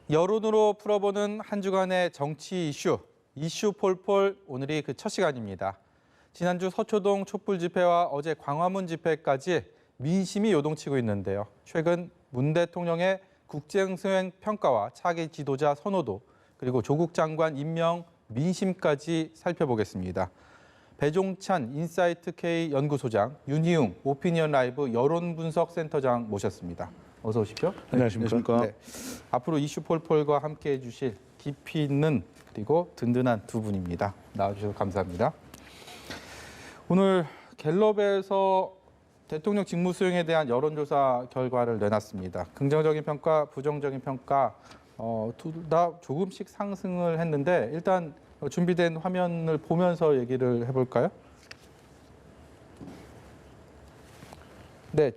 여론으로 풀어보는 한 주간의 정치 이슈 폴폴 오늘이 그 첫 시간입니다. 지난주 서초동 촛불 집회와 어제 광화문 집회까지 민심이 요동치고 있는데요. 최근 문 대통령의 국정수행 평가와 차기 지도자 선호도, 그리고 조국 장관 임명 민심까지 살펴보겠습니다. 배종찬 인사이트K 연구소장, 윤희웅 오피니언 라이브 여론분석센터장 모셨습니다. 어서 오십시오. 안녕하십니까. 네. 앞으로 이슈 폴폴과 함께해 주실 깊이 있는 그리고 든든한 두 분입니다. 나와주셔서 감사합니다. 오늘 갤럽에서 대통령 직무 수행에 대한 여론조사 결과를 내놨습니다. 긍정적인 평가, 부정적인 평가 둘 다 조금씩 상승을 했는데 일단 준비된 화면을 보면서 얘기를 해볼까요? 네,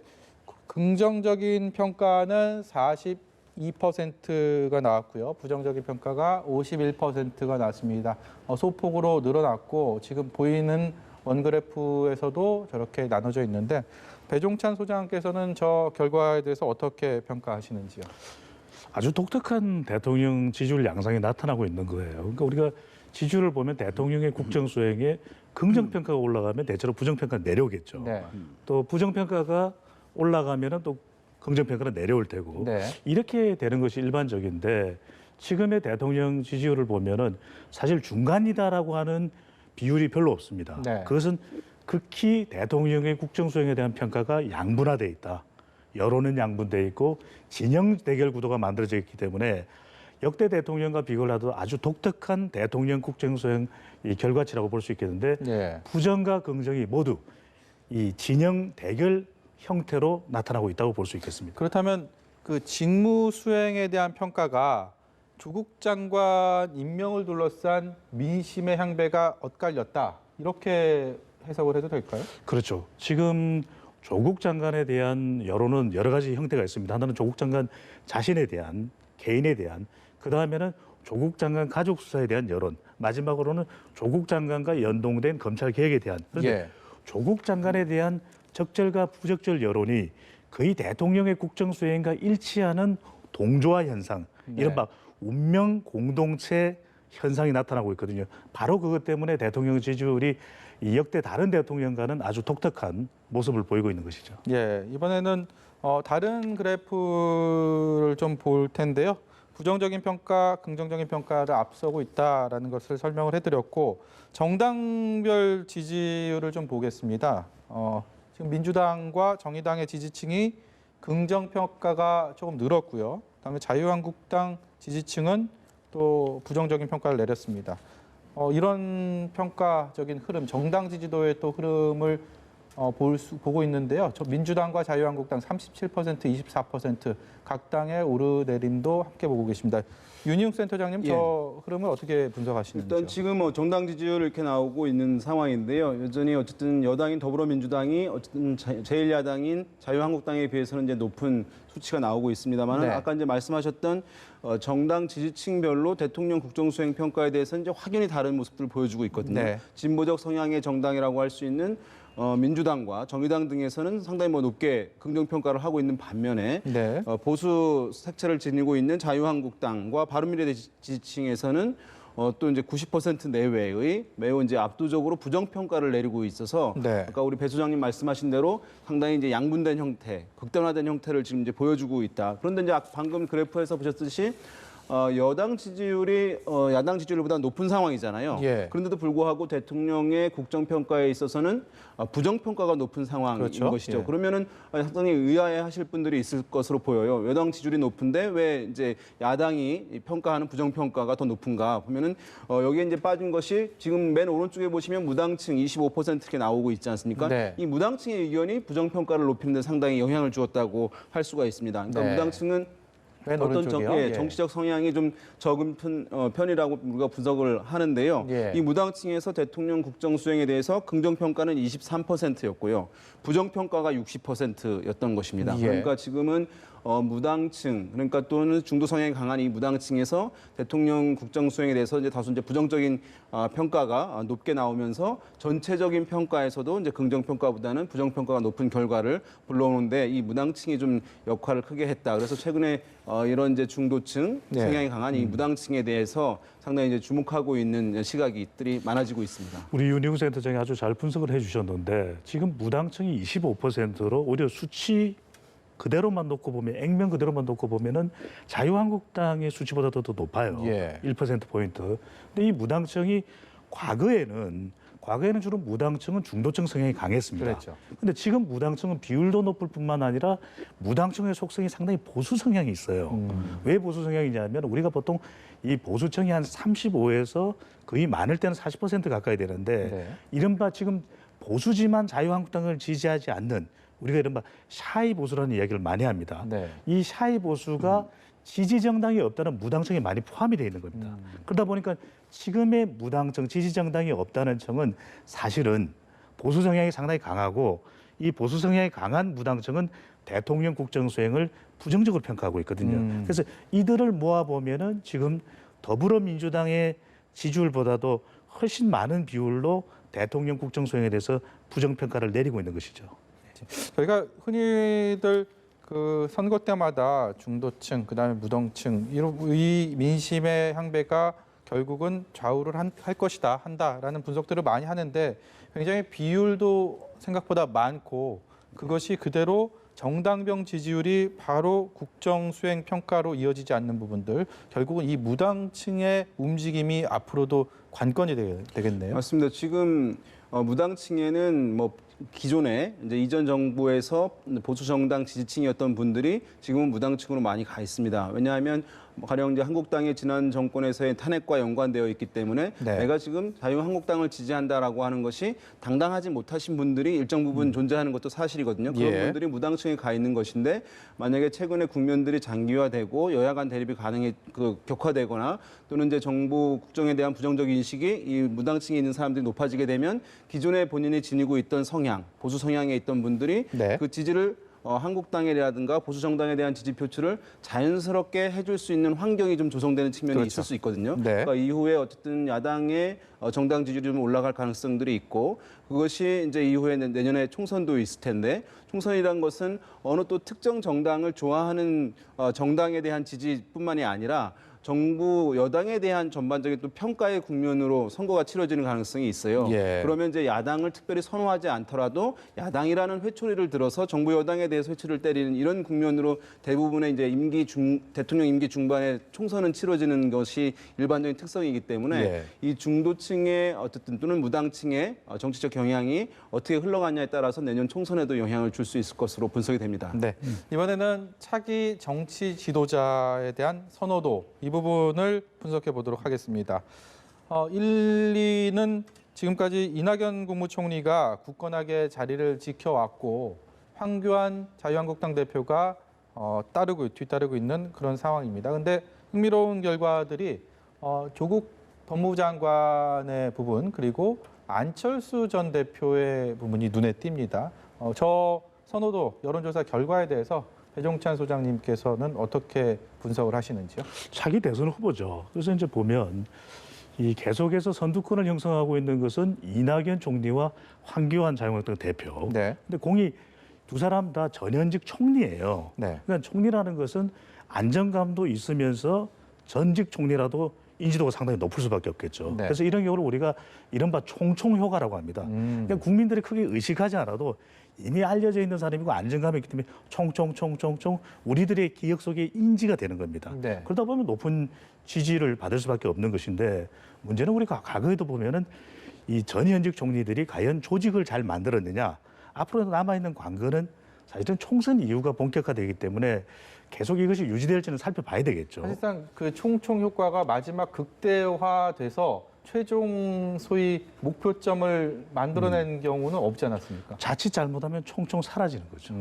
긍정적인 평가는 42%가 나왔고요. 부정적인 평가가 51%가 나왔습니다. 소폭으로 늘어났고 지금 보이는 원그래프에서도 저렇게 나눠져 있는데 배종찬 소장께서는 저 결과에 대해서 어떻게 평가하시는지요? 아주 독특한 대통령 지지율 양상이 나타나고 있는 거예요. 그러니까 우리가 지지율을 보면 대통령의 국정 수행에 긍정평가가 올라가면 대체로 부정평가가 내려오겠죠. 네. 또 부정평가가 올라가면 또 긍정평가는 내려올 테고 네. 이렇게 되는 것이 일반적인데 지금의 대통령 지지율을 보면은 사실 중간이다라고 하는 비율이 별로 없습니다. 네. 그것은 극히 대통령의 국정 수행에 대한 평가가 양분화돼 있다. 여론은 양분돼 있고 진영 대결 구도가 만들어져 있기 때문에 역대 대통령과 비교를 하도 아주 독특한 대통령 국정 수행 이 결과치라고 볼 수 있겠는데 네. 부정과 긍정이 모두 이 진영 대결 형태로 나타나고 있다고 볼 수 있겠습니다. 그렇다면 그 직무 수행에 대한 평가가 조국 장관 임명을 둘러싼 민심의 향배가 엇갈렸다. 이렇게 해석을 해도 될까요? 그렇죠. 지금 조국 장관에 대한 여론은 여러 가지 형태가 있습니다. 하나는 조국 장관 자신에 대한, 개인에 대한, 그다음에는 조국 장관 가족 수사에 대한 여론, 마지막으로는 조국 장관과 연동된 검찰 개혁에 대한. 그런데 예. 조국 장관에 대한 적절과 부적절 여론이 거의 대통령의 국정 수행과 일치하는 동조화 현상, 네. 이른바 운명 공동체 현상이 나타나고 있거든요. 바로 그것 때문에 대통령 지지율이 이 역대 다른 대통령과는 아주 독특한 모습을 보이고 있는 것이죠. 예, 이번에는 다른 그래프를 좀 볼 텐데요. 부정적인 평가, 긍정적인 평가를 앞서고 있다라는 것을 설명을 해드렸고 정당별 지지율을 좀 보겠습니다. 지금 민주당과 정의당의 지지층이 긍정평가가 조금 늘었고요. 그다음에 자유한국당 지지층은 또 부정적인 평가를 내렸습니다. 이런 평가적인 흐름, 정당 지지도의 또 흐름을 보고 있는데요. 민주당과 자유한국당 37%, 24% 각 당의 오르내림도 함께 보고 계십니다. 윤희웅 센터장님, 저 흐름을 어떻게 분석하시는지요? 일단 지금 정당 지지율 이렇게 나오고 있는 상황인데요. 여전히 어쨌든 여당인 더불어민주당이 어쨌든 제1야당인 자유한국당에 비해서는 이제 높은 수치가 나오고 있습니다만 네. 아까 이제 말씀하셨던 정당 지지층별로 대통령 국정수행 평가에 대해서 이제 확연히 다른 모습들을 보여주고 있거든요. 네. 진보적 성향의 정당이라고 할 수 있는 민주당과 정의당 등에서는 상당히 높게 긍정평가를 하고 있는 반면에 네. 보수 색채를 지니고 있는 자유한국당과 바른미래 지지층에서는 또 이제 90% 내외의 매우 이제 압도적으로 부정평가를 내리고 있어서 네. 아까 우리 배 소장님 말씀하신 대로 상당히 이제 양분된 형태, 극단화된 형태를 지금 이제 보여주고 있다. 그런데 이제 방금 그래프에서 보셨듯이 여당 지지율이 야당 지지율보다 높은 상황이잖아요. 예. 그런데도 불구하고 대통령의 국정평가에 있어서는 부정평가가 높은 상황인 그렇죠. 것이죠. 예. 그러면은 상당히 의아해하실 분들이 있을 것으로 보여요. 여당 지지율이 높은데 왜 이제 야당이 평가하는 부정평가가 더 높은가 보면은 여기에 이제 빠진 것이 지금 맨 오른쪽에 보시면 무당층 25% 이렇게 나오고 있지 않습니까? 네. 이 무당층의 의견이 부정평가를 높이는 데 상당히 영향을 주었다고 할 수가 있습니다. 그러니까 네. 무당층은 맨 어떤 오른쪽이요? 예. 정치적 성향이 좀 적은 편이라고 우리가 분석을 하는데요. 예. 이 무당층에서 대통령 국정 수행에 대해서 긍정평가는 23%였고요. 부정평가가 60%였던 것입니다. 예. 그러니까 지금은 무당층 그러니까 또는 중도 성향이 강한 이 무당층에서 대통령 국정 수행에 대해서 이제 다소 이제 부정적인 평가가 높게 나오면서 전체적인 평가에서도 이제 긍정 평가보다는 부정 평가가 높은 결과를 불러오는데 이 무당층이 좀 역할을 크게 했다. 그래서 최근에 이런 이제 중도층 네. 성향이 강한 이 무당층에 대해서 상당히 이제 주목하고 있는 시각들이 많아지고 있습니다. 우리 윤희국 센터장이 아주 잘 분석을 해주셨는데 지금 무당층이 25%로 오히려 수치 그대로만 놓고 보면 액면 그대로만 놓고 보면은 자유한국당의 수치보다도 더 높아요. 예. 1%포인트. 근데 이 무당층이 과거에는 주로 무당층은 중도층 성향이 강했습니다. 그렇죠. 근데 지금 무당층은 비율도 높을 뿐만 아니라 무당층의 속성이 상당히 보수 성향이 있어요. 왜 보수 성향이냐면 우리가 보통 이 보수층이 한 35에서 거의 많을 때는 40% 가까이 되는데 네. 이른바 지금 보수지만 자유한국당을 지지하지 않는 우리가 이른바 샤이 보수라는 이야기를 많이 합니다. 네. 이 샤이 보수가 지지 정당이 없다는 무당층에 많이 포함이 되어 있는 겁니다. 그러다 보니까 지금의 무당층, 지지 정당이 없다는 층은 사실은 보수 성향이 상당히 강하고 이 보수 성향이 강한 무당층은 대통령 국정 수행을 부정적으로 평가하고 있거든요. 그래서 이들을 모아 보면은 지금 더불어민주당의 지지율보다도 훨씬 많은 비율로 대통령 국정 수행에 대해서 부정 평가를 내리고 있는 것이죠. 저희가 흔히들 그 선거 때마다 중도층, 그다음에 무당층 이 민심의 향배가 결국은 좌우를 할 것이다, 한다라는 분석들을 많이 하는데 굉장히 비율도 생각보다 많고 그것이 그대로 정당별 지지율이 바로 국정 수행 평가로 이어지지 않는 부분들 결국은 이 무당층의 움직임이 앞으로도 관건이 되겠네요. 맞습니다. 지금 무당층에는 뭐 기존에 이제 이전 정부에서 보수 정당 지지층이었던 분들이 지금은 무당층으로 많이 가 있습니다. 왜냐하면 가령 이제 한국당의 지난 정권에서의 탄핵과 연관되어 있기 때문에 네. 내가 지금 자유한국당을 지지한다라고 하는 것이 당당하지 못하신 분들이 일정 부분 존재하는 것도 사실이거든요. 그런 예. 분들이 무당층에 가 있는 것인데 만약에 최근에 국면들이 장기화되고 여야 간 대립이 격화되거나 또는 이제 정부 국정에 대한 부정적 인식이 이 무당층에 있는 사람들이 높아지게 되면 기존에 본인이 지니고 있던 성향, 보수 성향에 있던 분들이 네. 그 지지를 한국당이라든가 보수 정당에 대한 지지 표출을 자연스럽게 해줄 수 있는 환경이 좀 조성되는 측면이 그렇죠. 있을 수 있거든요. 네. 그러니까 이후에 어쨌든 야당의 정당 지지율이 좀 올라갈 가능성들이 있고 그것이 이제 이후에 내년에 총선도 있을 텐데 총선이란 것은 어느 또 특정 정당을 좋아하는 정당에 대한 지지뿐만이 아니라 정부 여당에 대한 전반적인 또 평가의 국면으로 선거가 치러지는 가능성이 있어요. 예. 그러면 이제 야당을 특별히 선호하지 않더라도 야당이라는 회초리를 들어서 정부 여당에 대해서 회초리를 때리는 이런 국면으로 대부분의 이제 대통령 임기 중반에 총선은 치러지는 것이 일반적인 특성이기 때문에 예. 이 중도층의 어쨌든 또는 무당층의 정치적 경향이 어떻게 흘러가냐에 따라서 내년 총선에도 영향을 줄 수 있을 것으로 분석이 됩니다. 네. 이번에는 차기 정치 지도자에 대한 선호도 이 부분을 분석해 보도록 하겠습니다. 1, 2는 지금까지 이낙연 국무총리가 굳건하게 자리를 지켜왔고 황교안 자유한국당 대표가 뒤따르고 있는 그런 상황입니다. 그런데 흥미로운 결과들이 조국 법무부 장관의 부분 그리고 안철수 전 대표의 부분이 눈에 띕니다. 저 선호도 여론조사 결과에 대해서 배종찬 소장님께서는 어떻게 분석을 하시는지요? 차기 대선 후보죠. 그래서 이제 보면 이 계속해서 선두권을 형성하고 있는 것은 이낙연 총리와 황교안 자유한국당 대표. 네. 근데 공이 두 사람 다 전현직 총리예요. 네. 그러니까 총리라는 것은 안정감도 있으면서 전직 총리라도 인지도가 상당히 높을 수밖에 없겠죠. 네. 그래서 이런 경우를 우리가 이른바 총총 효과라고 합니다. 그러니까 국민들이 크게 의식하지 않아도 이미 알려져 있는 사람이고 안정감이 있기 때문에 총총총총총 우리들의 기억 속에 인지가 되는 겁니다. 네. 그러다 보면 높은 지지를 받을 수밖에 없는 것인데 문제는 우리가 과거에도 보면은 이 전현직 총리들이 과연 조직을 잘 만들었느냐 앞으로 남아있는 관건은 사실은 총선 이후가 본격화되기 때문에 계속 이것이 유지될지는 살펴봐야 되겠죠. 사실상 그 총총 효과가 마지막 극대화돼서 최종 소위 목표점을 만들어낸 경우는 없지 않았습니까? 자칫 잘못하면 총총 사라지는 거죠.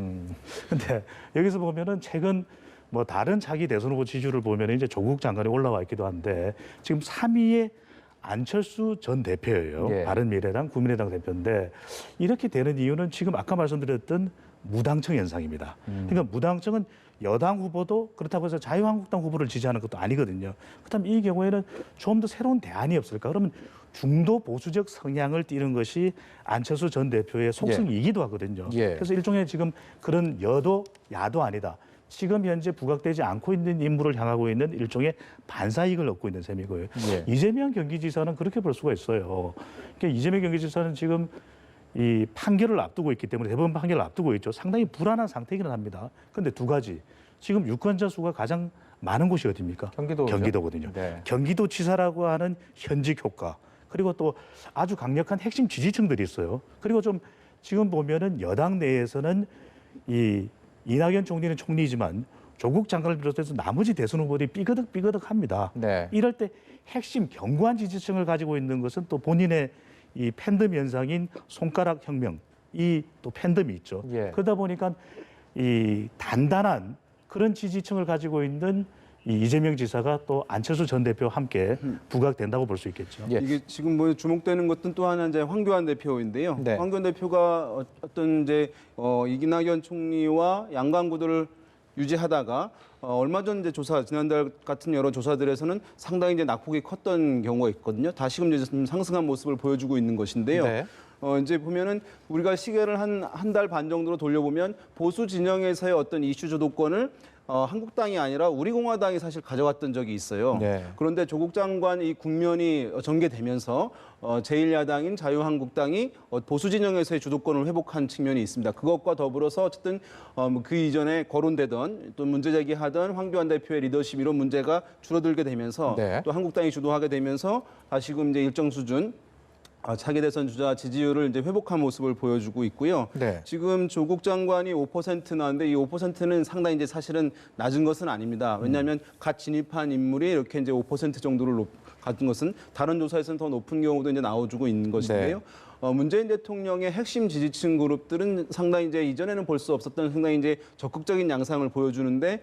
근데 여기서 보면은 최근 뭐 다른 차기 대선 후보 지지율을 보면 이제 조국 장관이 올라와 있기도 한데 지금 3위에 안철수 전 대표예요. 예. 바른미래당, 국민의당 대표인데 이렇게 되는 이유는 지금 아까 말씀드렸던 무당층 현상입니다. 그러니까 무당층은 여당 후보도 그렇다고 해서 자유한국당 후보를 지지하는 것도 아니거든요. 그렇다면 이 경우에는 좀 더 새로운 대안이 없을까? 그러면 중도 보수적 성향을 띠는 것이 안철수 전 대표의 속성이기도 하거든요. 예. 그래서 일종의 지금 그런 여도 야도 아니다. 지금 현재 부각되지 않고 있는 인물을 향하고 있는 일종의 반사이익을 얻고 있는 셈이고요. 예. 이재명 경기지사는 그렇게 볼 수가 있어요. 그러니까 이재명 경기지사는 지금 이 판결을 앞두고 있기 때문에 대법원 판결을 앞두고 있죠. 상당히 불안한 상태이긴 합니다. 그런데 두 가지. 지금 유권자 수가 가장 많은 곳이 어디입니까? 경기도거든요. 네. 경기도지사라고 하는 현직 효과. 그리고 또 아주 강력한 핵심 지지층들이 있어요. 그리고 좀 지금 보면은 여당 내에서는 이 이낙연 총리는 총리지만 조국 장관을 비롯해서 나머지 대선 후보들이 삐그덕삐그덕합니다. 네. 이럴 때 핵심 견고한 지지층을 가지고 있는 것은 또 본인의 이 팬덤 현상인 손가락 혁명, 이 또 팬덤이 있죠. 예. 그러다 보니까 이 단단한 그런 지지층을 가지고 있는 이 이재명 지사가 또 안철수 전 대표와 함께 부각된다고 볼 수 있겠죠. 예. 이게 지금 뭐 주목되는 것은 또 하나 이제 황교안 대표인데요. 네. 황교안 대표가 어떤 이제 이낙연 총리와 양강구도를 유지하다가 얼마 전 이제 지난달 같은 여러 조사들에서는 상당히 이제 낙폭이 컸던 경우가 있거든요. 다시금 이제 좀 상승한 모습을 보여주고 있는 것인데요. 네. 이제 보면은 우리가 시계를 한 달 반 정도로 돌려보면 보수 진영에서의 어떤 이슈 주도권을 한국당이 아니라 우리공화당이 사실 가져갔던 적이 있어요. 네. 그런데 조국 장관 이 국면이 전개되면서 제1야당인 자유한국당이 보수 진영에서의 주도권을 회복한 측면이 있습니다. 그것과 더불어서 어쨌든 그 이전에 거론되던 또 문제 제기하던 황교안 대표의 리더십 이런 문제가 줄어들게 되면서 네. 또 한국당이 주도하게 되면서 다시금 이제 일정 수준 차기 대선 주자 지지율을 이제 회복한 모습을 보여주고 있고요. 네. 지금 조국 장관이 5% 나왔는데 이 5%는 상당히 이제 사실은 낮은 것은 아닙니다. 왜냐하면 갓 진입한 인물이 이렇게 이제 5% 정도를 갖은 것은 다른 조사에서는 더 높은 경우도 이제 나와주고 있는 것인데요. 문재인 대통령의 핵심 지지층 그룹들은 상당히 이제 이전에는 볼 수 없었던 상당히 이제 적극적인 양상을 보여주는데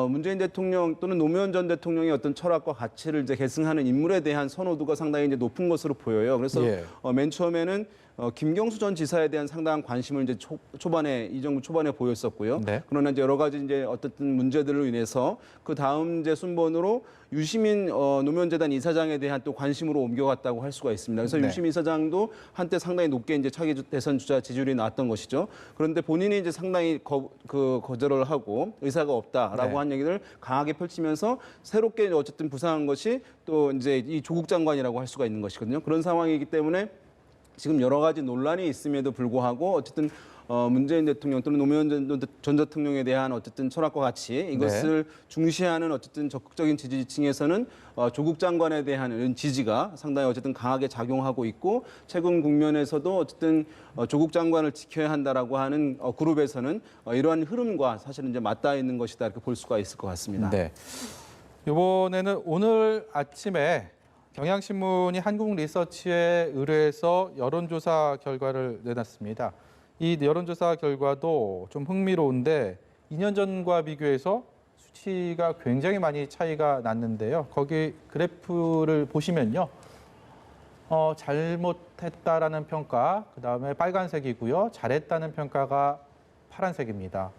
문재인 대통령 또는 노무현 전 대통령의 어떤 철학과 가치를 이제 계승하는 인물에 대한 선호도가 상당히 이제 높은 것으로 보여요. 그래서 예. 맨 처음에는 김경수 전 지사에 대한 상당한 관심을 이제 초반에 이 정부 초반에 보였었고요. 네. 그러나 이제 여러 가지 이제 어떤 문제들로 인해서 그 다음 이제 순번으로 유시민 노무현 재단 이사장에 대한 또 관심으로 옮겨갔다고 할 수가 있습니다. 그래서 네. 유시민 이사장도 한때 상당히 높게 이제 차기 대선 주자 지지율이 나왔던 것이죠. 그런데 본인이 이제 상당히 거절을 하고 의사가 없다라고 네. 한 얘기를 강하게 펼치면서 새롭게 어쨌든 부상한 것이 또 이제 이 조국 장관이라고 할 수가 있는 것이거든요. 그런 상황이기 때문에 지금 여러 가지 논란이 있음에도 불구하고 어쨌든 문재인 대통령 또는 노무현 전 대통령에 대한 어쨌든 철학과 가치 이것을 중시하는 어쨌든 적극적인 지지층에서는 조국 장관에 대한 이런 지지가 상당히 어쨌든 강하게 작용하고 있고 최근 국면에서도 어쨌든 조국 장관을 지켜야 한다라고 하는 그룹에서는 이러한 흐름과 사실은 이제 맞닿아 있는 것이다 이렇게 볼 수가 있을 것 같습니다. 네. 이번에는 오늘 아침에 경향신문이 한국리서치에 의뢰해서 여론조사 결과를 내놨습니다. 이 여론조사 결과도 좀 흥미로운데 2년 전과 비교해서 수치가 굉장히 많이 차이가 났는데요. 거기 그래프를 보시면요. 잘못했다라는 평가, 그다음에 빨간색이고요. 잘했다는 평가가 파란색입니다.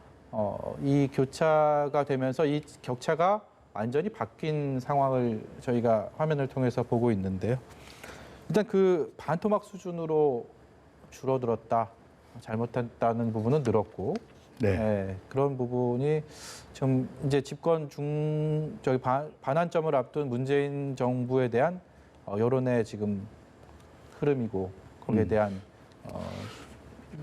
이 교차가 되면서 이 격차가 완전히 바뀐 상황을 저희가 화면을 통해서 보고 있는데요. 일단 그 반토막 수준으로 줄어들었다. 잘못했다는 부분은 늘었고, 네. 그런 부분이 좀 이제 집권 반환점을 앞둔 문재인 정부에 대한 여론의 지금 흐름이고 거기에 대한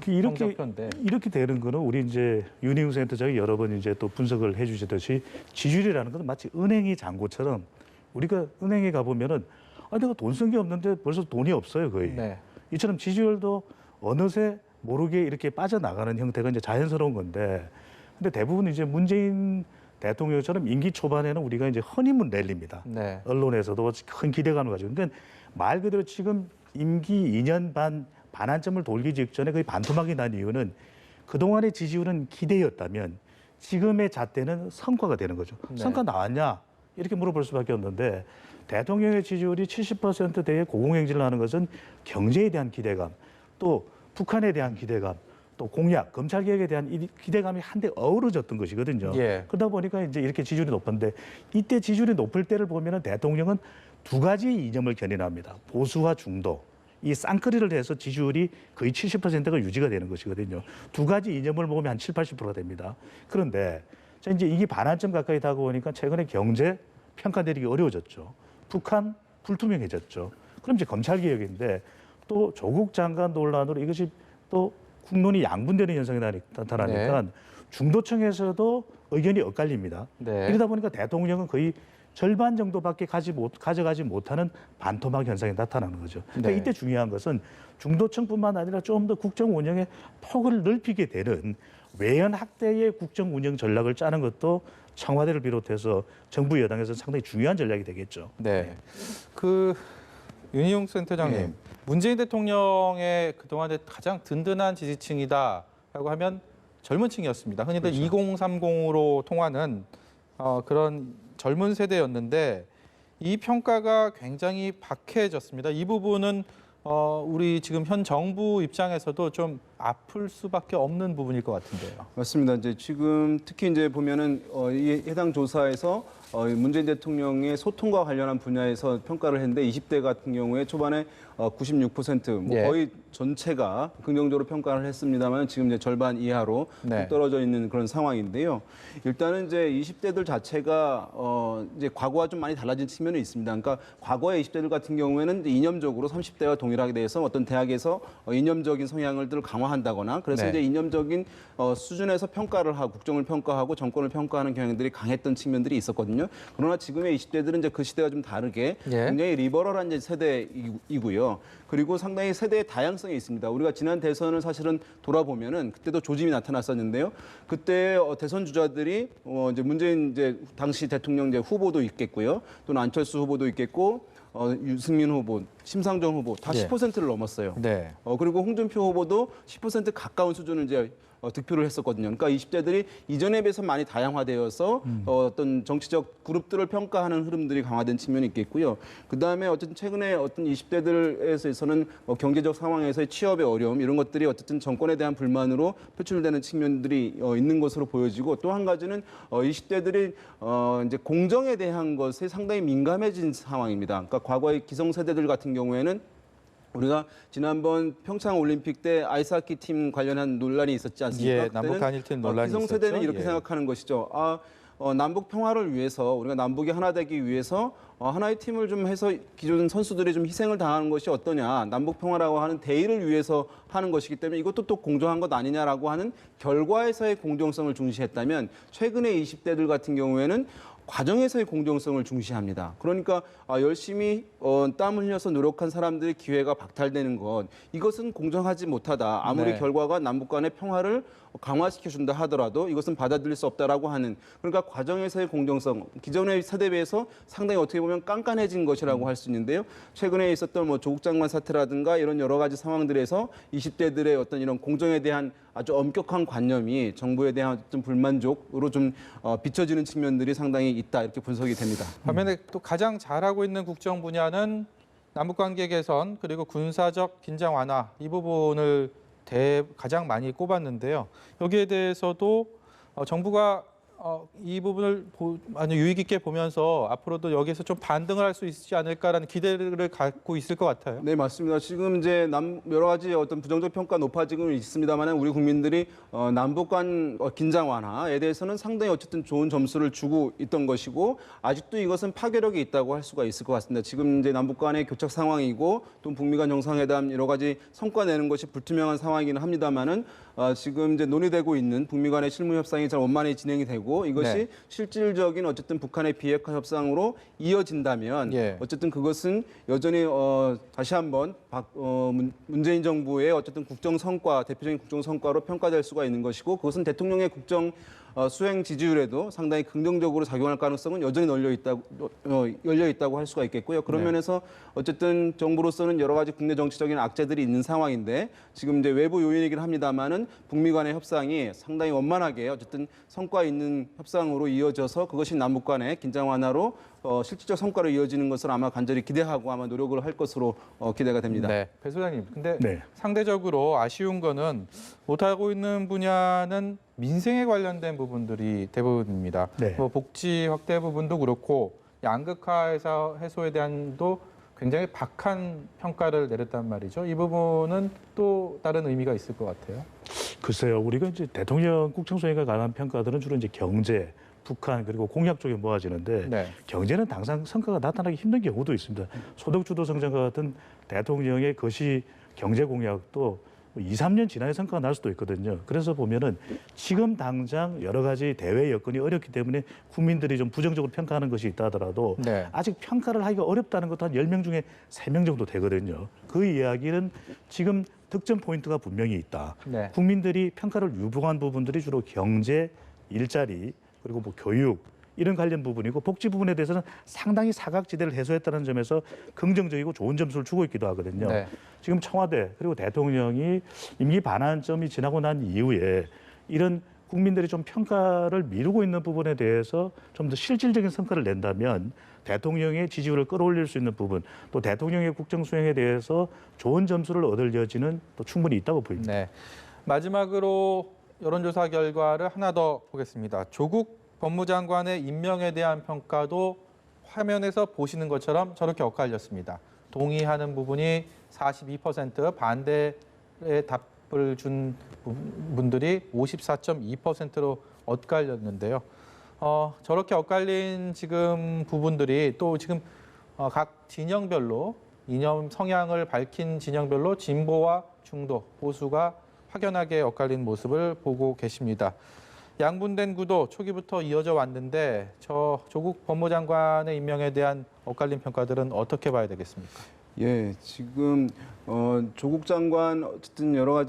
이렇게 되는 거는 우리 이제 윤희웅 센터장이 여러 번 이제 또 분석을 해주시듯이 지지율이라는 건 마치 은행의 잔고처럼 우리가 은행에 가 보면은 내가 돈 쓴 게 없는데 벌써 돈이 없어요 거의. 네. 이처럼 지지율도 어느새 모르게 이렇게 빠져나가는 형태가 이제 자연스러운 건데, 근데 대부분 이제 문재인 대통령처럼 임기 초반에는 우리가 이제 허니문 랠리입니다. 네. 언론에서도 큰 기대감을 가지고. 근데 말 그대로 지금 임기 2년 반 반환점을 돌기 직전에 거의 반토막이 난 이유는 그동안의 지지율은 기대였다면 지금의 잣대는 성과가 되는 거죠. 네. 성과 나왔냐? 이렇게 물어볼 수밖에 없는데 대통령의 지지율이 70%대의 고공행진을 하는 것은 경제에 대한 기대감, 또 북한에 대한 기대감, 또 공약, 검찰 개혁에 대한 이 기대감이 한데 어우러졌던 것이거든요. 예. 그러다 보니까 이제 이렇게 지지율이 높은데 이때 지지율이 높을 때를 보면은 대통령은 두 가지 이념을 견인합니다. 보수와 중도. 이 쌍끌이를 해서 지지율이 거의 70%가 유지가 되는 것이거든요. 두 가지 이념을 보면 한 7, 80%가 됩니다. 그런데 자, 이제 이게 반환점 가까이 다가오니까 최근에 경제 평가 내리기 어려워졌죠. 북한 불투명해졌죠. 그럼 이제 검찰 개혁인데 또 조국 장관 논란으로 이것이 또 국론이 양분되는 현상이 나타나니까 중도층에서도 의견이 엇갈립니다. 네. 이러다 보니까 대통령은 거의 절반 정도밖에 가져가지 못하는 반토막 현상이 나타나는 거죠. 그러니까 네. 이때 중요한 것은 중도층뿐만 아니라 좀 더 국정 운영의 폭을 넓히게 되는 외연 확대의 국정 운영 전략을 짜는 것도 청와대를 비롯해서 정부 여당에서 상당히 중요한 전략이 되겠죠. 네. 그 윤희용 센터장님, 네. 문재인 대통령의 그동안의 가장 든든한 지지층이다라고 하면 젊은 층이었습니다. 흔히들 그렇죠. 2030으로 통하는 그런 젊은 세대였는데 이 평가가 굉장히 박해졌습니다. 이 부분은 우리 지금 현 정부 입장에서도 좀 아플 수밖에 없는 부분일 것 같은데요. 맞습니다. 이제 지금 특히 이제 보면은 이 해당 조사에서 문재인 대통령의 소통과 관련한 분야에서 평가를 했는데 20대 같은 경우에 초반에 96% 뭐 예. 거의 전체가 긍정적으로 평가를 했습니다만 지금 이제 절반 이하로 네. 떨어져 있는 그런 상황인데요. 일단은 이제 20대들 자체가 이제 과거와 좀 많이 달라진 측면이 있습니다. 그러니까 과거의 20대들 같은 경우에는 이제 이념적으로 30대와 동일하게 돼서 어떤 대학에서 이념적인 성향을 강화한다거나 그래서 네. 이제 이념적인 수준에서 평가를 하고 국정을 평가하고 정권을 평가하는 경향들이 강했던 측면들이 있었거든요. 그러나 지금의 20대들은 이제 그 시대와 좀 다르게 예. 굉장히 리버럴한 이제 세대이고요. 그리고 상당히 세대의 다양성이 있습니다. 우리가 지난 대선을 사실은 돌아보면은 그때도 조짐이 나타났었는데요. 그때 대선 주자들이 이제 문재인 이제 당시 대통령 이제 후보도 있겠고요. 또는 안철수 후보도 있겠고 유승민 후보, 심상정 후보 다 예. 10%를 넘었어요. 네. 그리고 홍준표 후보도 10% 가까운 수준을 이제 득표를 했었거든요. 그러니까 20대들이 이전에 비해서 많이 다양화되어서 어떤 정치적 그룹들을 평가하는 흐름들이 강화된 측면이 있겠고요. 그 다음에 어쨌든 최근에 어떤 20대들에서는 경제적 상황에서의 취업의 어려움 이런 것들이 어쨌든 정권에 대한 불만으로 표출되는 측면들이 있는 것으로 보여지고 또 한 가지는 20대들이 이제 공정에 대한 것에 상당히 민감해진 상황입니다. 그러니까 과거의 기성세대들 같은 경우에는 우리가 지난번 평창 올림픽 때 아이스하키 팀 관련한 논란이 있었지 않습니까? 예, 그때는 남북 한일팀 논란이 기성세대는 있었죠. 이렇게 예. 생각하는 것이죠. 남북 평화를 위해서 우리가 남북이 하나 되기 위해서 하나의 팀을 좀 해서 기존 선수들이 좀 희생을 당하는 것이 어떠냐. 남북 평화라고 하는 대의를 위해서 하는 것이기 때문에 이것도 또 공정한 것 아니냐라고 하는 결과에서의 공정성을 중시했다면 최근의 20대들 같은 경우에는 과정에서의 공정성을 중시합니다. 그러니까 열심히 땀 흘려서 노력한 사람들의 기회가 박탈되는 것 이것은 공정하지 못하다. 아무리 네. 결과가 남북 간의 평화를 강화시켜준다 하더라도 이것은 받아들일 수 없다라고 하는 그러니까 과정에서의 공정성 기존의 세대에 비해서 상당히 어떻게 보면 깐깐해진 것이라고 할 수 있는데요. 최근에 있었던 뭐 조국 장관 사태라든가 이런 여러 가지 상황들에서 20대들의 어떤 이런 공정에 대한 아주 엄격한 관념이 정부에 대한 어떤 불만족으로 좀 비춰지는 측면들이 상당히 있다 이렇게 분석이 됩니다. 반면에 또 가장 잘하고 있는 국정 분야는 남북관계 개선 그리고 군사적 긴장 완화 이 부분을 가장 많이 꼽았는데요. 여기에 대해서도 정부가 이 부분을 아주 유의 깊게 보면서 앞으로도 여기에서 좀 반등을 할 수 있지 않을까라는 기대를 갖고 있을 것 같아요. 네, 맞습니다. 지금 이제 여러 가지 어떤 부정적 평가 높아지고 있습니다만 우리 국민들이 남북 간 긴장 완화에 대해서는 상당히 어쨌든 좋은 점수를 주고 있던 것이고 아직도 이것은 파괴력이 있다고 할 수가 있을 것 같습니다. 지금 이제 남북 간의 교착 상황이고 또 북미 간 정상회담 여러 가지 성과 내는 것이 불투명한 상황이기는 합니다만은 지금 이제 논의되고 있는 북미 간의 실무 협상이 잘 원만히 진행이 되고 이것이 네. 실질적인 어쨌든 북한의 비핵화 협상으로 이어진다면 예. 어쨌든 그것은 여전히 다시 한번 문재인 정부의 어쨌든 국정 성과 대표적인 국정 성과로 평가될 수가 있는 것이고 그것은 대통령의 국정 수행 지지율에도 상당히 긍정적으로 작용할 가능성은 여전히 열려 있다고 할 수가 있겠고요. 그런 네. 면에서 어쨌든 정부로서는 여러 가지 국내 정치적인 악재들이 있는 상황인데 지금 이제 외부 요인이긴 합니다만은 북미 간의 협상이 상당히 원만하게 어쨌든 성과 있는 협상으로 이어져서 그것이 남북 간의 긴장 완화로 실질적 성과로 이어지는 것을 아마 간절히 기대하고 아마 노력을 할 것으로 기대가 됩니다. 네, 배 소장님. 근데 네. 상대적으로 아쉬운 거는 못하고 있는 분야는 민생에 관련된 부분들이 대부분입니다. 네. 뭐 복지 확대 부분도 그렇고 양극화에서 해소에 대한도 굉장히 박한 평가를 내렸단 말이죠. 이 부분은 또 다른 의미가 있을 것 같아요. 글쎄요, 우리가 이제 대통령 국정수행에 관한 평가들은 주로 이제 경제, 북한 그리고 공약 쪽에 모아지는데 네. 경제는 당장 성과가 나타나기 힘든 경우도 있습니다. 소득주도 성장과 같은 대통령의 거시 경제 공약도 2, 3년 지나야 성과가 날 수도 있거든요. 그래서 보면은 지금 당장 여러 가지 대외 여건이 어렵기 때문에 국민들이 좀 부정적으로 평가하는 것이 있다 하더라도 네. 아직 평가를 하기가 어렵다는 것도 한 10명 중에 3명 정도 되거든요. 그 이야기는 지금 득점 포인트가 분명히 있다. 네. 국민들이 평가를 유보한 부분들이 주로 경제, 일자리, 그리고 뭐 교육 이런 관련 부분이고 복지 부분에 대해서는 상당히 사각지대를 해소했다는 점에서 긍정적이고 좋은 점수를 주고 있기도 하거든요. 네. 지금 청와대 그리고 대통령이 임기 반환점이 지나고 난 이후에 이런 국민들이 좀 평가를 미루고 있는 부분에 대해서 좀 더 실질적인 성과를 낸다면 대통령의 지지율을 끌어올릴 수 있는 부분 또 대통령의 국정 수행에 대해서 좋은 점수를 얻을 여지는 또 충분히 있다고 보입니다. 네. 마지막으로 여론조사 결과를 하나 더 보겠습니다. 조국 법무장관의 임명에 대한 평가도 화면에서 보시는 것처럼 저렇게 엇갈렸습니다. 동의하는 부분이 42%, 반대의 답을 준 분들이 54.2%로 엇갈렸는데요. 저렇게 엇갈린 지금 부분들이 또 지금 각 진영별로 이념 성향을 밝힌 진영별로 진보와 중도, 보수가 확연하게 엇갈린 모습을 보고 계십니다. 양분된 구도 초기부터 이어져 왔는데 저 조국 법무장관의 임명에 대한 엇갈린 평가들은 어떻게 봐야 되겠습니까? 예, 지금 조국 장관 어쨌든 여러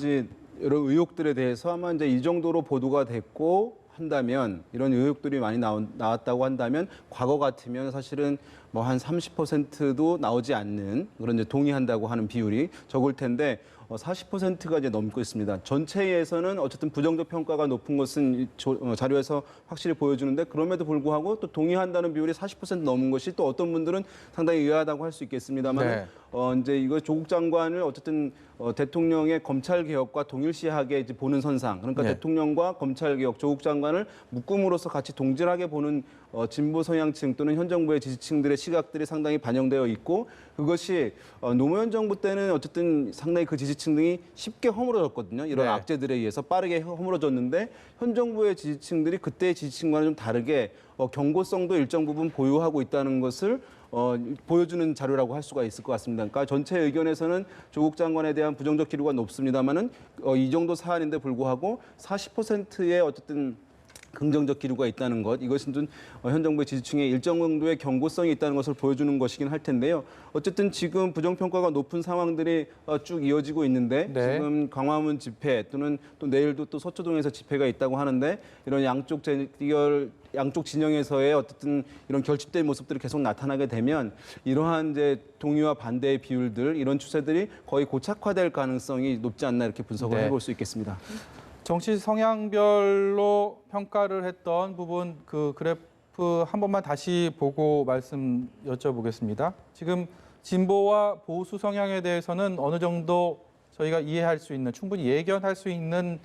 의혹들에 대해서 아마 이제 이 정도로 보도가 됐고 한다면 이런 의혹들이 많이 나왔다고 한다면 과거 같으면 사실은 뭐 한 30%도 나오지 않는 그런 이제 동의한다고 하는 비율이 적을 텐데 40%가 이제 넘고 있습니다. 전체에서는 어쨌든 부정적 평가가 높은 것은 자료에서 확실히 보여주는데 그럼에도 불구하고 또 동의한다는 비율이 40% 넘은 것이 또 어떤 분들은 상당히 의아하다고 할 수 있겠습니다만 네. 이제 이거 조국 장관을 어쨌든 대통령의 검찰 개혁과 동일시하게 이제 보는 선상 그러니까 네. 대통령과 검찰 개혁, 조국 장관을 묶음으로써 같이 동질하게 보는 진보 성향층 또는 현 정부의 지지층들의 시각들이 상당히 반영되어 있고 그것이 노무현 정부 때는 어쨌든 상당히 그 지지층들이 쉽게 허물어졌거든요. 이런 네. 악재들에 의해서 빠르게 허물어졌는데 현 정부의 지지층들이 그때의 지지층과는 좀 다르게 경고성도 일정 부분 보유하고 있다는 것을 보여주는 자료라고 할 수가 있을 것 같습니다. 그러니까 전체 의견에서는 조국 장관에 대한 부정적 기류가 높습니다만은 이 정도 사안인데 불구하고 40%의 어쨌든 긍정적 기류가 있다는 것, 이것은 좀 현 정부의 지지층에 일정 정도의 경고성이 있다는 것을 보여주는 것이긴 할 텐데요. 어쨌든 지금 부정평가가 높은 상황들이 쭉 이어지고 있는데 네. 지금 광화문 집회 또는 또 내일도 또 서초동에서 집회가 있다고 하는데 이런 양쪽 진영에서의 어쨌든 이런 결집된 모습들이 계속 나타나게 되면 이러한 이제 동의와 반대의 비율들 이런 추세들이 거의 고착화될 가능성이 높지 않나 이렇게 분석을 네. 해볼 수 있겠습니다. 정치 성향별로 평가를 했던 부분 그 그래프 한 번만 다시 보고 말씀 여쭤보겠습니다. 지금 진보와 보수 성향에 대해서는 어느 정도 저희가 이해할 수 있는 충분히 예견할 수 있는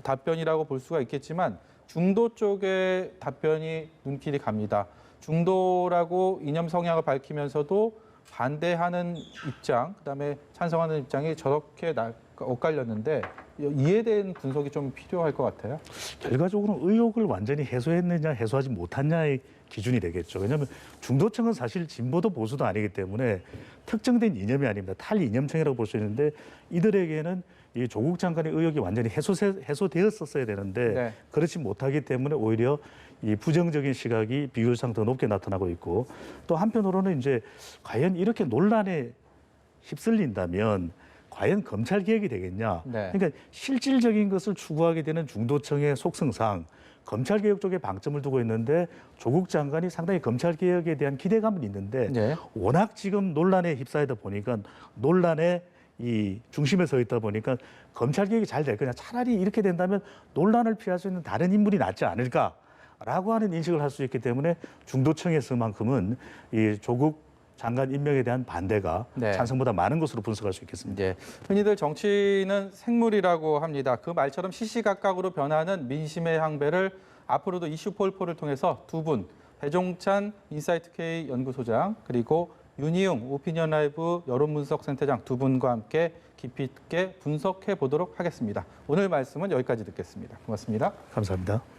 답변이라고 볼 수가 있겠지만 중도 쪽의 답변이 눈길이 갑니다. 중도라고 이념 성향을 밝히면서도 반대하는 입장, 그다음에 찬성하는 입장이 저렇게 엇갈렸는데 이에 대한 분석이 좀 필요할 것 같아요. 결과적으로 의혹을 완전히 해소했느냐 해소하지 못했냐의 기준이 되겠죠. 왜냐하면 중도층은 사실 진보도 보수도 아니기 때문에 특정된 이념이 아닙니다. 탈이념층이라고 볼 수 있는데 이들에게는 이 조국 장관의 의혹이 완전히 해소되었었어야 되는데 네. 그렇지 못하기 때문에 오히려 이 부정적인 시각이 비율상 더 높게 나타나고 있고 또 한편으로는 이제 과연 이렇게 논란에 휩쓸린다면 과연 검찰 개혁이 되겠냐? 네. 그러니까 실질적인 것을 추구하게 되는 중도층의 속성상 검찰 개혁 쪽에 방점을 두고 있는데 조국 장관이 상당히 검찰 개혁에 대한 기대감은 있는데 네. 워낙 지금 논란에 휩싸이다 보니까 논란의 이 중심에 서 있다 보니까 검찰 개혁이 잘 될 거냐? 차라리 이렇게 된다면 논란을 피할 수 있는 다른 인물이 낫지 않을까? 라고 하는 인식을 할 수 있기 때문에 중도층에서만큼은 이 조국 장관 임명에 대한 반대가 네. 찬성보다 많은 것으로 분석할 수 있겠습니다. 예, 흔히들 정치는 생물이라고 합니다. 그 말처럼 시시각각으로 변하는 민심의 항배를 앞으로도 이슈 폴포를 통해서 두 분, 배종찬 인사이트K 연구소장 그리고 윤희웅 오피니언 라이브 여론분석센터장 두 분과 함께 깊이 있게 분석해 보도록 하겠습니다. 오늘 말씀은 여기까지 듣겠습니다. 고맙습니다. 감사합니다.